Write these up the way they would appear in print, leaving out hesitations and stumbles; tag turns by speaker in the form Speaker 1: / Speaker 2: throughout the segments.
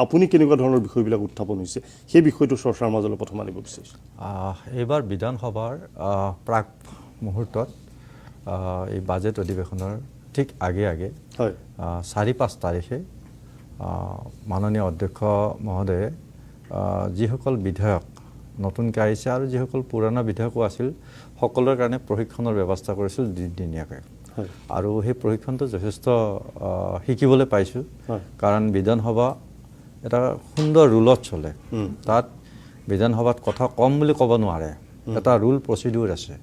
Speaker 1: আপুনি কেনেকুৱা ধৰণৰ বিষয়বিলাক উত্থাপন হৈছে সেই বিষয়টো চৰ্চাৰ মাজলৈ প্ৰথম আনিব বিচাৰিছোঁ।
Speaker 2: এইবাৰ বিধানসভাৰ প্ৰাক মুহূৰ্তত এই বাজেট অধিৱেশনৰ ঠিক আগে
Speaker 1: হয়
Speaker 2: 4-5 তাৰিখে মাননীয় অধ্যক্ষ মহোদয়ে যিসকল বিধায়ক নতুনকৈ আহিছে আৰু যিসকল পুৰণা বিধায়কো আছিল সকলোৰে কাৰণে প্ৰশিক্ষণৰ ব্যৱস্থা কৰিছিল দুদিনীয়াকৈ। আৰু সেই প্ৰশিক্ষণটো যথেষ্ট শিকিবলৈ পাইছোঁ, কাৰণ বিধানসভা এটা সুন্দৰ ৰুলত চলে। তাত বিধানসভাত কথা কম বুলি ক'ব নোৱাৰে, এটা ৰুল প্ৰচিডিউৰ আছে।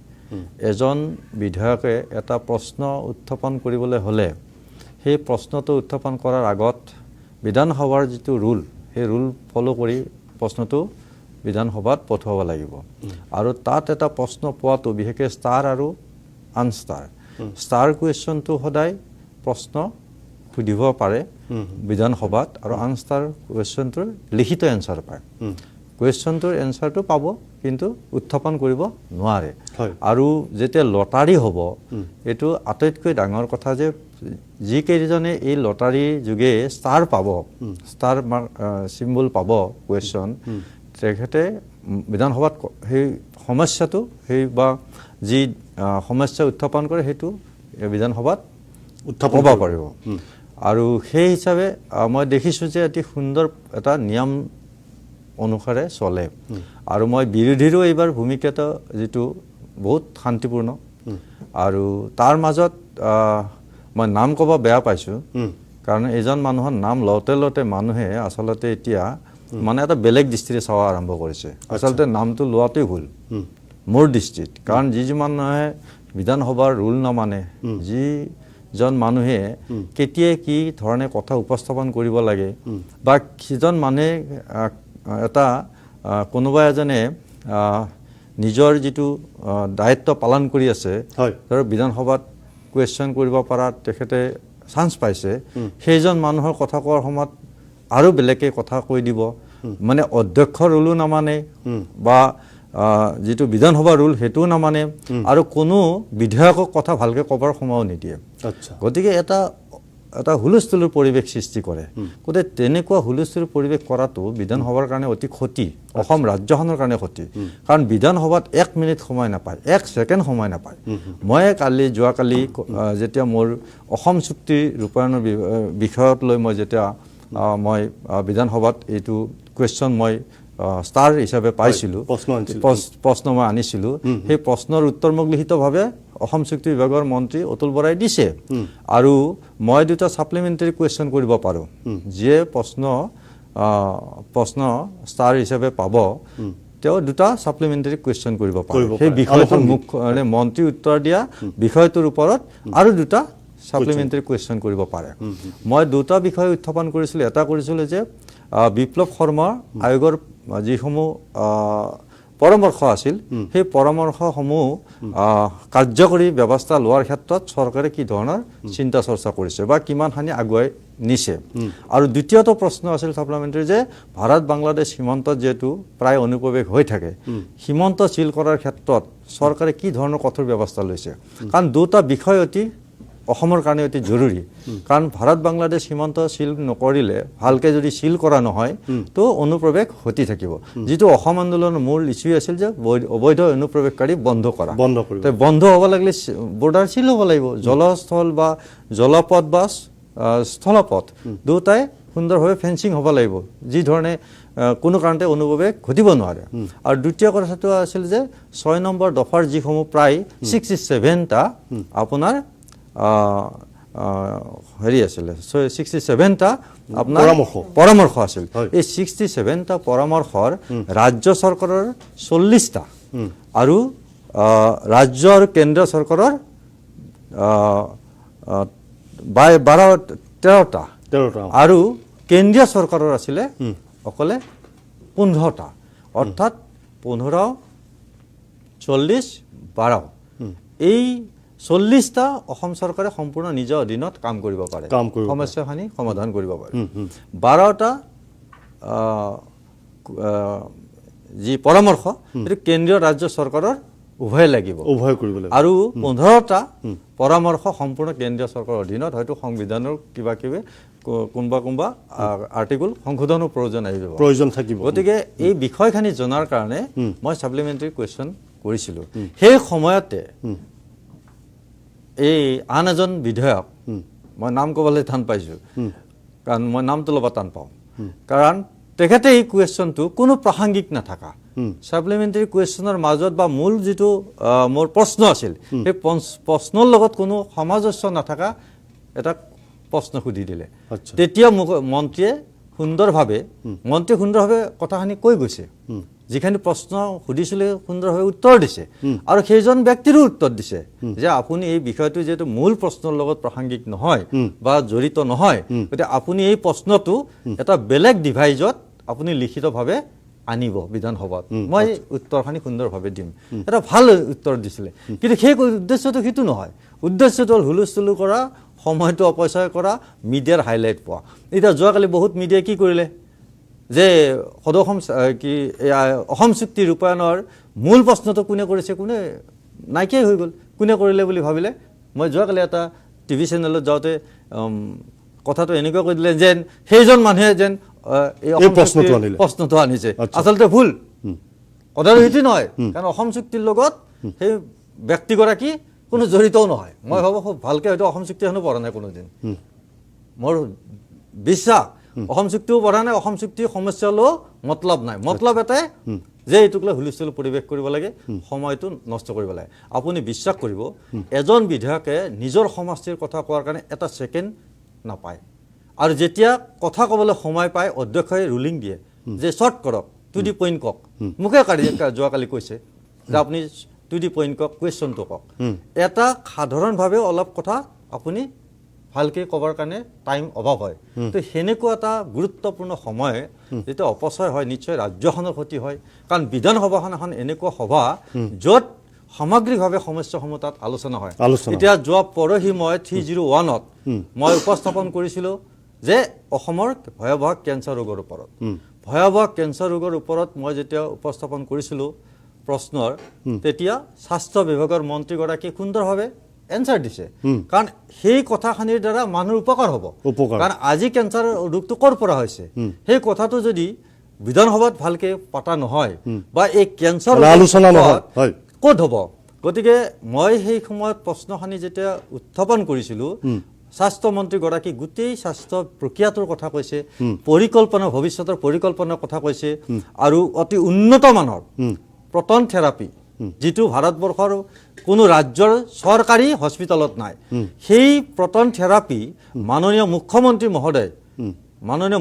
Speaker 2: এজন বিধায়কে এটা প্ৰশ্ন উত্থাপন কৰিবলৈ হ'লে সেই প্ৰশ্নটো উত্থাপন কৰাৰ আগত বিধানসভাৰ যিটো ৰুল সেই ৰুল ফ'ল' কৰি প্ৰশ্নটো বিধানসভাত পঠোৱাব লাগিব। আৰু তাত এটা প্ৰশ্ন পোৱাটো বিশেষকৈ ষ্টাৰ আৰু আনষ্টাৰ। ষ্টাৰ কুৱেশ্যনটো সদায় প্ৰশ্ন সুধিব পাৰে বিধানসভাত, আৰু আনষ্টাৰ কুৱেশ্যনটোৰ লিখিত এনচাৰ পায়। কুৱেশ্যনটোৰ এনচাৰটো পাব কিন্তু উত্থাপন কৰিব নোৱাৰে। আৰু যেতিয়া লটাৰী হ'ব, এইটো আটাইতকৈ ডাঙৰ কথা যে যিকেইজনে এই লটাৰীৰ যোগে ষ্টাৰ পাব, ষ্টাৰ চিম্বল পাব কুৱেশ্যন, তেখেতে বিধানসভাত সেই সমস্যাটো বা যি সমস্যা উত্থাপন কৰে সেইটো বিধানসভাত উত্থাপন কৰিব পাৰিব। আৰু সেই হিচাপে মই দেখিছোঁ যে অতি সুন্দৰ এটা নিয়ম অনুসাৰে চলে। আৰু মই বিৰোধীৰো এইবাৰ ভূমিকাটো যিটো বহুত শান্তিপূৰ্ণ, আৰু তাৰ মাজত মই নাম ক'ব বেয়া পাইছোঁ, কাৰণ এজন মানুহৰ নাম লওঁতে মানুহে আচলতে এতিয়া মানে এটা বেলেগ দৃষ্টিৰে চাব আৰম্ভ কৰিছে। আচলতে নামটো লোৱাটোৱেই ভুল মোৰ দৃষ্টিত, কাৰণ যি মানুহে বিধানসভাৰ ৰুল নামানে, যিজন মানুহে কেতিয়াই কি ধৰণে কথা উপস্থাপন কৰিব লাগে, বা সিজন মানুহে এটা কোনোবা এজনে নিজৰ যিটো দায়িত্ব পালন কৰি আছে, ধৰক বিধানসভাত কুৱেশ্যন কৰিব পৰা তেখেতে চান্স পাইছে, সেইজন মানুহৰ কথা কোৱাৰ সময়ত আৰু বেলেগে কথা কৈ দিব, মানে অধ্যক্ষৰ ৰুলো নামানে বা যিটো বিধানসভা ৰুল সেইটোও নামানে, আৰু কোনো বিধায়কক কথা ভালকৈ ক'বৰ সময়ও নিদিয়ে। গতিকে এটা হুলস্থুলৰ পৰিৱেশ সৃষ্টি কৰে। গতিকে তেনেকুৱা হুলস্থুলৰ পৰিৱেশ কৰাটো বিধানসভাৰ কাৰণে অতি ক্ষতি, অসম ৰাজ্যখনৰ কাৰণে ক্ষতি। কাৰণ বিধানসভাত 1 মিনিট সময় নাপায়, 1 ছেকেণ্ড সময় নাপায়। মই যোৱাকালি যেতিয়া মোৰ অসম চুক্তি ৰূপায়ণৰ বিষয়ক লৈ মই যেতিয়া মই বিধানসভাত এইটো কুৱেশ্যন মই ষ্টাৰ হিচাপে পাইছিলোঁ, প্ৰশ্ন মই আনিছিলোঁ, সেই প্ৰশ্নৰ উত্তৰ মোক লিখিতভাৱে অসম চুক্তি বিভাগৰ মন্ত্ৰী অতুল বৰাই দিছে। আৰু মই 2টা ছাপ্লিমেণ্টাৰী কুৱেশ্যন কৰিব পাৰোঁ, যিয়ে প্ৰশ্ন ষ্টাৰ হিচাপে পাব, তেওঁ 2টা ছাপ্লিমেণ্টাৰী কুৱেশ্যন কৰিব পাৰে। সেই বিষয়টোৰ মন্ত্ৰী উত্তৰ দিয়া বিষয়টোৰ ওপৰত আৰু 2টা ছাপ্লিমেণ্টাৰী কুৱেশ্যন কৰিব পাৰে। মই 2টা বিষয় উত্থাপন কৰিছিলোঁ। এটা কৰিছিলোঁ যে বিপ্লৱ শৰ্মা আয়োগৰ যিসমূহ পৰামৰ্শ আছিল, সেই পৰামৰ্শসমূহ কাৰ্যকৰী ব্যৱস্থা লোৱাৰ ক্ষেত্ৰত চৰকাৰে কি ধৰণৰ চিন্তা চৰ্চা কৰিছে বা কিমানখিনি আগুৱাই নিছে। আৰু দ্বিতীয়টো প্ৰশ্ন আছিল ছাপ্লিমেণ্টাৰী যে ভাৰত বাংলাদেশ সীমান্তত যিহেতু প্ৰায় অনুপ্ৰৱেশ হৈ থাকে, সীমান্ত চিল কৰাৰ ক্ষেত্ৰত চৰকাৰে কি ধৰণৰ কঠোৰ ব্যৱস্থা লৈছে। কাৰণ 2টা বিষয় অসমৰ কাৰণে অতি জৰুৰী, কাৰণ ভাৰত বাংলাদেশ সীমান্ত চিল নকৰিলে, ভালকৈ যদি চিল কৰা নহয় তো অনুপ্ৰৱেশ ঘটি থাকিব। যিটো অসম আন্দোলনৰ মূল ইছ্যু আছিল যে অবৈধ অনুপ্ৰৱেশকাৰী বন্ধ কৰা, বন্ধ হ'ব লাগিলে বৰ্ডাৰ চিল হ'ব লাগিব। জলস্থল বা জলপথ বা স্থলপথ দুটাই সুন্দৰভাৱে ফেন্সিং হ'ব লাগিব, যি ধৰণে কোনো কাৰণতে অনুপ্ৰৱেশ ঘটিব নোৱাৰে। আৰু দ্বিতীয় কথাটো আছিল যে 6 নম্বৰ দফাৰ যিসমূহ প্ৰায় 67টা আপোনাৰ হেৰি আছিলে, 67টা আপোনাৰ পৰামৰ্শ আছিল। এই 67টা পৰামৰ্শৰ ৰাজ্য চৰকাৰৰ 40টা আৰু ৰাজ্য আৰু কেন্দ্ৰীয় চৰকাৰৰ 13টা আৰু কেন্দ্ৰীয় চৰকাৰৰ আছিলে অকলে 15টা, অৰ্থাৎ 15, 40, 12 এই 40টা অসম চৰকাৰে সম্পূৰ্ণ নিজৰ অধীনত কাম কৰিব পাৰে, সমস্যাখিনি সমাধান কৰিব পাৰে। 12টা যি পৰামৰ্শ সেইটো কেন্দ্ৰীয় ৰাজ্য চৰকাৰৰ উভয় লাগিব, আৰু 15টা পৰামৰ্শ সম্পূৰ্ণ কেন্দ্ৰীয় চৰকাৰৰ অধীনত, হয়তো সংবিধানৰ কিবা কোনোবা আৰ্টিকল সংশোধনৰ
Speaker 1: প্ৰয়োজন থাকিব
Speaker 2: গতিকে এই বিষয়খিনি জনাৰ কাৰণে মই সাপ্লিমেণ্টাৰী কুৱেশ্যন কৰিছিলোঁ সেই সময়তে এই আন এজন বিধায়ক মই নাম ক'বলৈ টান পাইছোঁ কাৰণ মই নামটো ল'ব টান পাওঁ কাৰণ তেখেতে এই কুৱেশ্যনটো কোনো প্ৰাসংগিক নাথাকা সাপ্লিমেণ্টাৰী কুৱেশ্যনৰ মাজত বা মূল যিটো মোৰ প্ৰশ্ন আছিল সেই প্ৰশ্নৰ লগত কোনো সামঞ্জস্য নাথাকা এটা প্ৰশ্ন সুধি দিলে তেতিয়া মন্ত্ৰীয়ে সুন্দৰভাৱে কথাখিনি কৈ গৈছে যিখিনি প্ৰশ্ন সুধিছিলে সুন্দৰভাৱে উত্তৰ দিছে আৰু সেইজন ব্যক্তিৰো উত্তৰ দিছে যে আপুনি এই বিষয়টো যেটো মূল প্ৰশ্নৰ লগত প্ৰাসংগিক নহয় বা জড়িত নহয় গতিকে আপুনি এই প্ৰশ্নটো এটা বেলেগ ডিভাইজত আপুনি লিখিতভাৱে আনিব বিধানসভাত মই উত্তৰখিনি সুন্দৰভাৱে দিম এটা ভাল উত্তৰ দিছিলে কিন্তু সেই উদ্দেশ্যটো সেইটো নহয় উদ্দেশ্যটো হুলস্থুল কৰা সময়টো অপচয় কৰা মিডিয়াৰ হাইলাইট পোৱা এতিয়া যোৱাকালি বহুত মিডিয়াই কি কৰিলে যে অসম চুক্তি ৰূপায়ণৰ মূল প্ৰশ্নটো কোনে কৰিছে কোনে নাইকিয়াই হৈ গ'ল কোনে কৰিলে বুলি ভাবিলে মই যোৱাকালি এটা টিভি চেনেলত যাওঁতে কথাটো এনেকুৱা কৈ দিলে যেন সেইজন মানুহে যেন এই প্ৰশ্নটো আনিছে আচলতে ভুল কথাটো সেইটো নহয় কাৰণ অসম চুক্তিৰ লগত সেই ব্যক্তিগৰাকী কোনো জড়িতও নহয় মই ভাবোঁ খুব ভালকৈ হয়তো অসম চুক্তিখনো পঢ়া নাই কোনোদিন মোৰ বিশ্বাস অসম চুক্তিও পঢ়া নাই অসম চুক্তিৰ সমস্যালৈও মতলব নাই মতলব এটাই যে এইটোক লৈ হুলস্থুল পৰিৱেশ কৰিব লাগে সময়টো নষ্ট কৰিব লাগে আপুনি বিশ্বাস কৰিব এজন বিধায়কে নিজৰ সমষ্টিৰ কথা কোৱাৰ কাৰণে এটা ছেকেণ্ড নাপায় আৰু যেতিয়া কথা ক'বলৈ সময় পায় অধ্যক্ষই ৰুলিং দিয়ে যে শ্বৰ্ট কৰক টু দি পইণ্ট কওক মোকে যোৱাকালি কৈছে যে আপুনি টু দি পইণ্ট কওক কুৱেশ্যনটো কওক এটা সাধাৰণভাৱে অলপ কথা আপুনি ভালকৈ ক'বৰ কাৰণে টাইম অভাৱ হয় তো সেনেকুৱা এটা গুৰুত্বপূৰ্ণ সময় যেতিয়া অপচয় হয় নিশ্চয় ৰাজ্যখনৰ ক্ষতি হয় কাৰণ বিধানসভাখন এখন এনেকুৱা সভা য'ত সামগ্ৰিকভাৱে সমস্যাসমূহ তাত আলোচনা হয় এতিয়া যোৱা পৰহি মই 301ত মই উপস্থাপন কৰিছিলোঁ যে অসমৰ ভয়াৱহ কেঞ্চাৰ ৰোগৰ ওপৰত মই যেতিয়া উপস্থাপন কৰিছিলোঁ প্ৰশ্নৰ তেতিয়া স্বাস্থ্য বিভাগৰ মন্ত্ৰীগৰাকী সুন্দৰভাৱে এনসাৰ দিছে কাৰণ সেই কথাখিনিৰ দ্বাৰা মানুহৰ উপকাৰ হ'ব কাৰণ আজি কেঞ্চাৰ ৰোগটো ক'ৰ পৰা হৈছে সেই কথাটো যদি বিধানসভাত ভালকৈ পতা নহয় বা এই কেঞ্চাৰ আলোচনা নহয় ক'ত হ'ব গতিকে মই সেই সময়ত প্ৰশ্নখিনি যেতিয়া উত্থাপন কৰিছিলোঁ স্বাস্থ্য মন্ত্ৰীগৰাকী গোটেই স্বাস্থ্য প্ৰক্ৰিয়াটোৰ কথা কৈছে পৰিকল্পনা ভৱিষ্যতৰ পৰিকল্পনাৰ কথা কৈছে আৰু অতি উন্নত মানৰ প্ৰটন থেৰাপি যিটো ভাৰতবৰ্ষৰ কোনো ৰাজ্যৰ চৰকাৰী হস্পিটেলত নাই সেই প্ৰটন থেৰাপি মাননীয়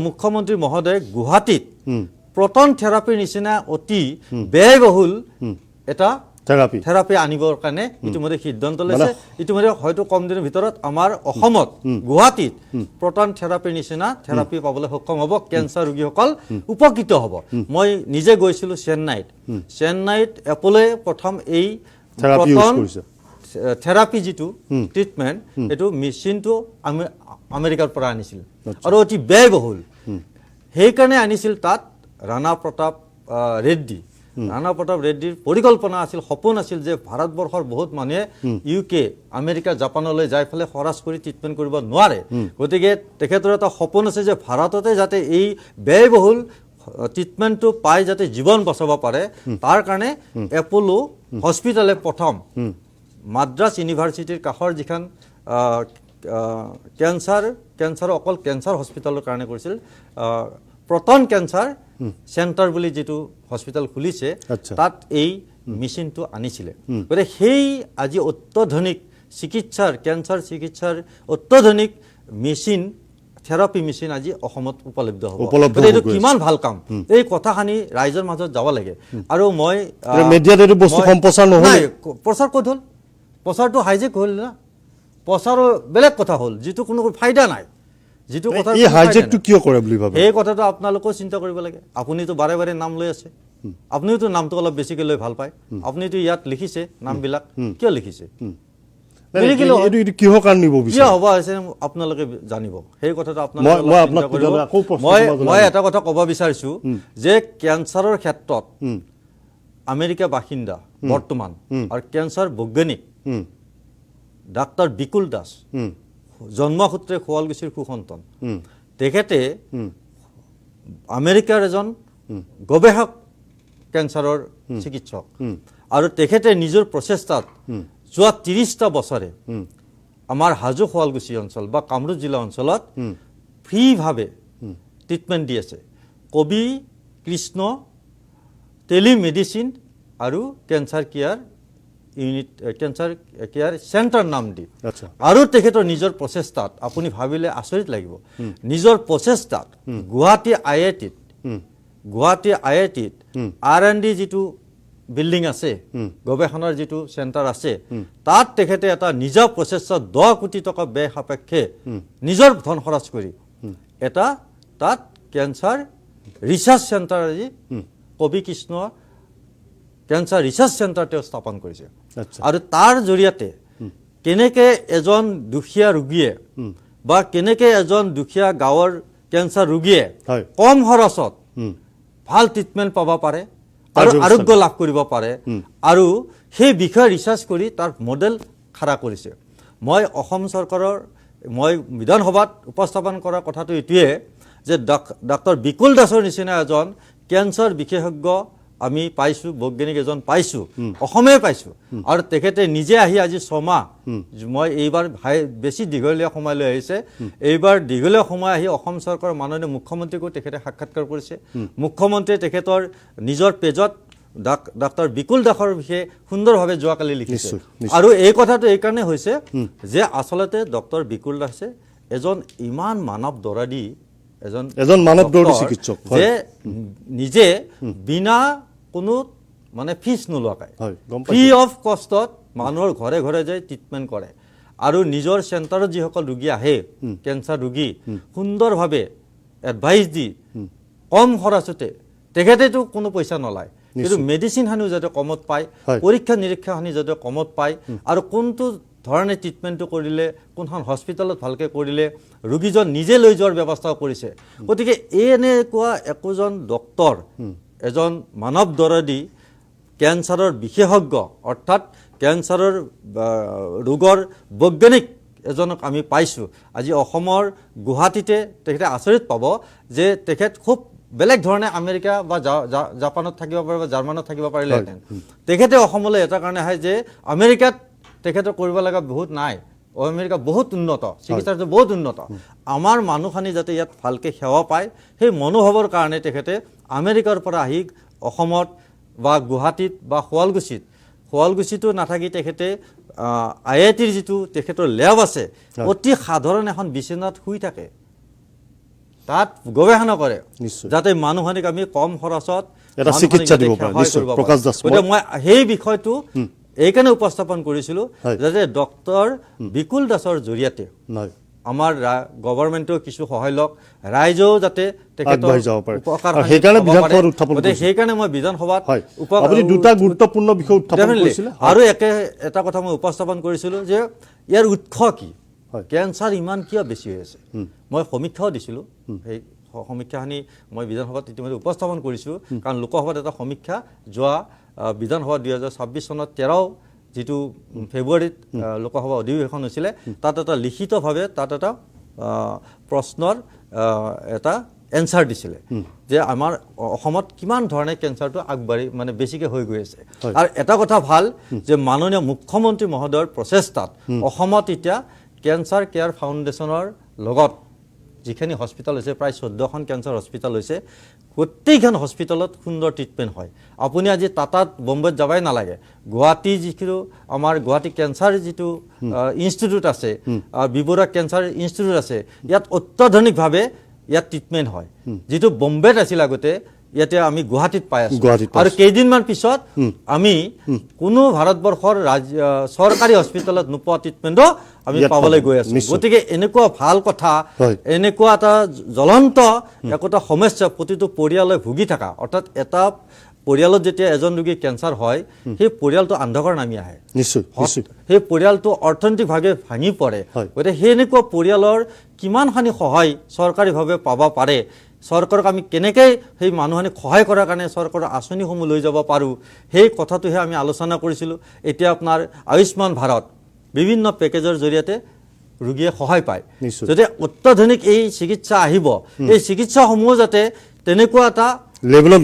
Speaker 2: মুখ্যমন্ত্ৰী মহোদয় গুৱাহাটীত প্ৰটন থেৰাপিৰ নিচিনা অতি ব্যয়বহুল এটা থেৰাপি আনিবৰ কাৰণে ইতিমধ্যে সিদ্ধান্ত লৈছে ইতিমধ্যে হয়তো কম দিনৰ ভিতৰত আমাৰ অসমত গুৱাহাটীত প্ৰটন থেৰাপিৰ নিচিনা থেৰাপি পাবলৈ সক্ষম হ'ব কেঞ্চাৰ ৰোগীসকল উপকৃত হ'ব মই নিজে গৈছিলোঁ চেন্নাইত এপলে প্ৰথম এই প্ৰটন থেৰাপি যিটো ট্ৰিটমেণ্ট এইটো মেচিনটো আমেৰিকাৰ পৰা আনিছিল আৰু অতি ব্যয়বহুল সেইকাৰণে আনিছিল তাত ৰাণা প্ৰতাপ ৰেড্ডিৰ পৰিকল্পনা আছিল সপোন আছিল যে ভাৰতবৰ্ষৰ বহুত মানুহে UK আমেৰিকা জাপানলৈ যাই ফেলে খৰচ কৰি ট্ৰিটমেণ্ট কৰিব নোৱাৰে গতিকে তেখেতৰ এটা সপোন আছে যে ভাৰততে যাতে এই ব্যয়বহুল ট্ৰিটমেণ্টটো পাই যাতে জীৱন বচাব পাৰে তাৰ কাৰণে এপলো হস্পিটেলে প্ৰথম মাদ্ৰাছ ইউনিভাৰ্চিটিৰ কাষৰ যিখন কেঞ্চাৰ অকল কেঞ্চাৰ হস্পিটেলৰ কাৰণে কৰিছিল প্ৰটন কেঞ্চাৰ চেণ্টাৰ বুলি যিটো হস্পিটেল খুলিছে তাত এই মেচিনটো আনিছিলে গতিকে সেই আজি অত্যাধুনিক কেঞ্চাৰ চিকিৎসাৰ অত্যাধুনিক থেৰাপি মেচিন আজি অসমত উপলব্ধ হ'ব এইটো কিমান ভাল কাম এই কথাখিনি ৰাইজৰ মাজত যাব লাগে আৰু মই প্ৰচাৰ ক'ত হ'ল প্ৰচাৰটো হাইজেক হ'ল না প্ৰচাৰৰ বেলেগ কথা হ'ল যিটো কোনো ফাইদা নাই যিটো কথা এই কথাটো আপোনালোকেও চিন্তা কৰিব লাগে আপুনিতো বাৰে বাৰে নাম লৈ আছে আপুনিওতো নামটো অলপ বেছিকৈ লৈ ভাল পায় আপুনিতো ইয়াত লিখিছে নামবিলাক কিয় লিখিছে আপোনালোকে জানিব সেই কথাটো মই এটা কথা ক'ব বিচাৰিছোঁ যে কেঞ্চাৰৰ ক্ষেত্ৰত আমেৰিকা বাসিন্দা বৰ্তমান আৰু কেঞ্চাৰ বৈজ্ঞানিক ডাক্তৰ বিকুল দাস জন্মসূত্ৰে শুৱালকুছিৰ সুসন্তান তেখেতে আমেৰিকাৰ এজন গৱেষক কেঞ্চাৰৰ চিকিৎসক আৰু তেখেতে নিজৰ প্ৰচেষ্টাত যোৱা 30টা বছৰে আমাৰ হাজো শুৱালকুছি অঞ্চল বা কামৰূপ জিলা অঞ্চলত ফ্ৰীভাৱে ট্ৰিটমেণ্ট দি আছে কবি কৃষ্ণ টেলিমেডিচিন আৰু cancer care unit cancer care centre নাম দি আৰু তেখেতৰ নিজৰ প্ৰচেষ্টাত আপুনি ভাবিলে আচৰিত লাগিব নিজৰ প্ৰচেষ্টাত গুৱাহাটী আইআইটিত R&D যিটো বিল্ডিং আছে গৱেষণাৰ যিটো চেণ্টাৰ আছে তাত তেখেতে এটা নিজা প্ৰচেষ্টাত 10 কোটি টকা ব্যয় সাপেক্ষে নিজৰ ধন খৰচ কৰি এটা তাত কেঞ্চাৰ ৰিচাৰ্চ চেণ্টাৰ আজি কবি কৃষ্ণ কেঞ্চাৰ ৰিচাৰ্চ চেণ্টাৰ তেওঁ স্থাপন কৰিছে আৰু তাৰ জৰিয়তে কেনেকৈ এজন দুখীয়া ৰোগীয়ে বা কেনেকৈ এজন দুখীয়া গাঁৱৰ কেঞ্চাৰ ৰোগীয়ে কম খৰচত ভাল ট্ৰিটমেণ্ট পাব পাৰে আৰু আৰোগ্য লাভ কৰিব পাৰে আৰু সেই বিষয়ে ৰিচাৰ্চ কৰি তাৰ মডেল খাৰা কৰিছে মই অসম চৰকাৰৰ মই বিধানসভাত উপস্থাপন কৰা কথাটো এইটোৱে যে ডক্টৰ বিকুল দাসৰ নিচিনা এজন কেঞ্চাৰ বিশেষজ্ঞ আমি পাইছো বৈজ্ঞানিক এজন পাইছো অসমে পাইছো আৰু তেখেতে নিজে আহি আজি 6 মাহ মই এইবাৰ বেছি দীঘলীয়া সময় লৈ আহিছে এইবাৰ দীঘলীয়া সময় আহি অসম চৰকাৰৰ মাননীয় মুখ্যমন্ত্ৰীকো তেখেতে সাক্ষাৎকাৰ কৰিছে মুখ্যমন্ত্ৰীয়ে তেখেতৰ নিজৰ পেজত ডক্টৰ বিকুল দাসৰ বিষয়ে সুন্দৰভাৱে যোৱাকালি লিখিছে আৰু এই কথাটো এই কাৰণে হৈছে যে আচলতে ডক্টৰ বিকুল দাসে এজন ইমান মানৱ দৰাদি এজন মানৱ দৰদী চিকিৎসক যে নিজে বিনা কোনো মানে ফিজ নোলোৱাকৈ ফ্ৰী অফ কষ্টত মানুহৰ ঘৰে ঘৰে যাই ট্ৰিটমেণ্ট কৰে আৰু নিজৰ চেণ্টাৰত যিসকল ৰোগী আহে কেঞ্চাৰ ৰোগী সুন্দৰভাৱে এডভাইচ দি কম খৰচতে তেখেতেতো কোনো পইচা নলয় কিন্তু মেডিচিনখানিও যাতে কমত পায় পৰীক্ষা নিৰীক্ষাখানি যাতে কমত পায় আৰু কোনটো ধৰণে ট্ৰিটমেণ্টটো কৰিলে কোনখন হস্পিটেলত ভালকৈ কৰিলে ৰোগীজন নিজে লৈ যোৱাৰ ব্যৱস্থাও কৰিছে গতিকে এনেকুৱা একোজন ডক্টৰ এজন মানৱ দৰদী কেঞ্চাৰৰ বিশেষজ্ঞ অৰ্থাৎ কেঞ্চাৰৰ ৰোগৰ বৈজ্ঞানিক এজনক আমি পাইছোঁ আজি অসমৰ গুৱাহাটীতে তেখেতে আচৰিত পাব যে তেখেত খুব বেলেগ ধৰণে আমেৰিকা বা জাপানত থাকিব পাৰে বা জাৰ্মানত থাকিব পাৰিলেহেঁতেন তেখেতে অসমলৈ এটা কাৰণে আহে যে আমেৰিকাত তেখেতৰ কৰিব লগা বহুত নাই আমেৰিকা বহুত উন্নত চিকিৎসাটো বহুত উন্নত আমাৰ মানুহখানি যাতে ইয়াত ভালকৈ সেৱা পায় সেই মনোভাৱৰ কাৰণে তেখেতে আমেৰিকাৰ পৰা আহি অসমত বা গুৱাহাটীত বা শুৱালকুছিতো নাথাকি তেখেতে আইআইটিৰ যিটো তেখেতৰ লেব আছে অতি সাধাৰণ এখন বিচনাত শুই থাকে তাত গৱেষণা কৰে যাতে মানুহখিনিক আমি কম খৰচত
Speaker 1: এটা চিকিৎসা দিব পাৰোঁ নিশ্চয় প্ৰকাশ দাস
Speaker 2: মই সেই বিষয়টো এইকাৰণে উপস্থাপন কৰিছিলোঁ যাতে ডক্টৰ বিকুল দাসৰ জৰিয়তে আমাৰ গভৰ্ণমেণ্টেও কিছু সহায় লওক ৰাইজেও যাতে সেইকাৰণে মই বিধানসভাত
Speaker 1: দুটা গুৰুত্বপূৰ্ণ বিষয় উত্থাপন কৰিছিল
Speaker 2: আৰু এটা কথা মই উপস্থাপন কৰিছিলোঁ যে ইয়াৰ উৎস কি কেঞ্চাৰ ইমান কিয় বেছি হৈ আছে মই সমীক্ষাও দিছিলোঁ সেই সমীক্ষাখিনি মই বিধানসভাত ইতিমধ্যে উপস্থাপন কৰিছোঁ কাৰণ লোকসভাত এটা সমীক্ষা যোৱা বিধানসভা 2026 চনত 13 যিটো ফেব্ৰুৱাৰীত লোকসভা অধিৱেশন হৈছিলে তাত এটা লিখিতভাৱে তাত এটা প্ৰশ্নৰ এটা এনচাৰ দিছিলে যে আমাৰ অসমত কিমান ধৰণে কেঞ্চাৰটো আগবাঢ়ি মানে বেছিকৈ হৈ গৈ আছে আৰু এটা কথা ভাল যে মাননীয় মুখ্যমন্ত্ৰী মহোদয়ৰ প্ৰচেষ্টাত অসমত এতিয়া কেঞ্চাৰ কেয়াৰ ফাউণ্ডেশ্যনৰ লগত যিখিনি হস্পিটেল হৈছে প্ৰায় 14খন কেঞ্চাৰ হস্পিটেল হৈছে প্ৰত্যেকখন হস্পিটেলত সুন্দৰ ট্ৰিটমেণ্ট হয় আপুনি আজি টাটাত বম্বেত যাবই নালাগে গুৱাহাটী যিটো আমাৰ গুৱাহাটী কেঞ্চাৰ যিটো ইনষ্টিটিউট আছে বিবৰা কেঞ্চাৰ ইনষ্টিটিউট আছে ইয়াত অত্যাধুনিকভাৱে ইয়াত ট্ৰিটমেণ্ট হয় যিটো বম্বেত আছিল আগতে ইয়াতে আমি গুৱাহাটীত পাই আছো আৰু কেইদিনমান পিছত আমি কোনো ভাৰতবৰ্ষৰ চৰকাৰী হস্পিটেলত নোপোৱা ট্ৰিটমেণ্টও আমি পাবলৈ গৈ আছো গতিকে এনেকুৱা ভাল কথা এনেকুৱা এটা জ্বলন্ত একোটা সমস্যা প্ৰতিটো পৰিয়ালে ভুগি থকা অৰ্থাৎ এটা পৰিয়ালত যেতিয়া এজন ৰোগী কেঞ্চাৰ হয় সেই পৰিয়ালটো অন্ধকাৰ নামি আহে
Speaker 1: নিশ্চয়
Speaker 2: সেই পৰিয়ালটো অৰ্থনৈতিকভাৱে ভাঙি পৰে গতিকে সেই এনেকুৱা পৰিয়ালৰ কিমানখানি সহায় চৰকাৰীভাৱে পাব পাৰে চৰকাৰক আমি কেনেকৈ সেই মানুহখিনিক সহায় কৰাৰ কাৰণে চৰকাৰৰ আঁচনিসমূহ লৈ যাব পাৰোঁ সেই কথাটোহে আমি আলোচনা কৰিছিলোঁ এতিয়া আপোনাৰ আয়ুষ্মান ভাৰত বিভিন্ন পেকেজৰ জৰিয়তে ৰোগীয়ে সহায় পায়
Speaker 1: নিশ্চয়।
Speaker 2: যদি অত্যাধুনিক এই চিকিৎসা আহিব এই চিকিৎসাসমূহ যাতে তেনেকুৱা এটা
Speaker 1: লেভেলত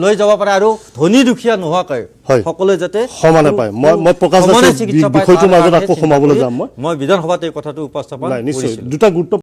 Speaker 1: লৈ
Speaker 2: যাব পাৰে আৰু ধনী দুখীয়া নোহোৱাকৈ সকলোৱে যাতে
Speaker 1: সমানে পায় মই প্ৰকাশ দাসৰ বিষয়টোৰ মাজত আকৌ সোমাবলৈ যাম
Speaker 2: মই বিধানসভাত এই কথাটো উপস্থাপন
Speaker 1: নিশ্চয়
Speaker 2: কৰিছিলোঁ।
Speaker 1: দুটা গুৰুত্ব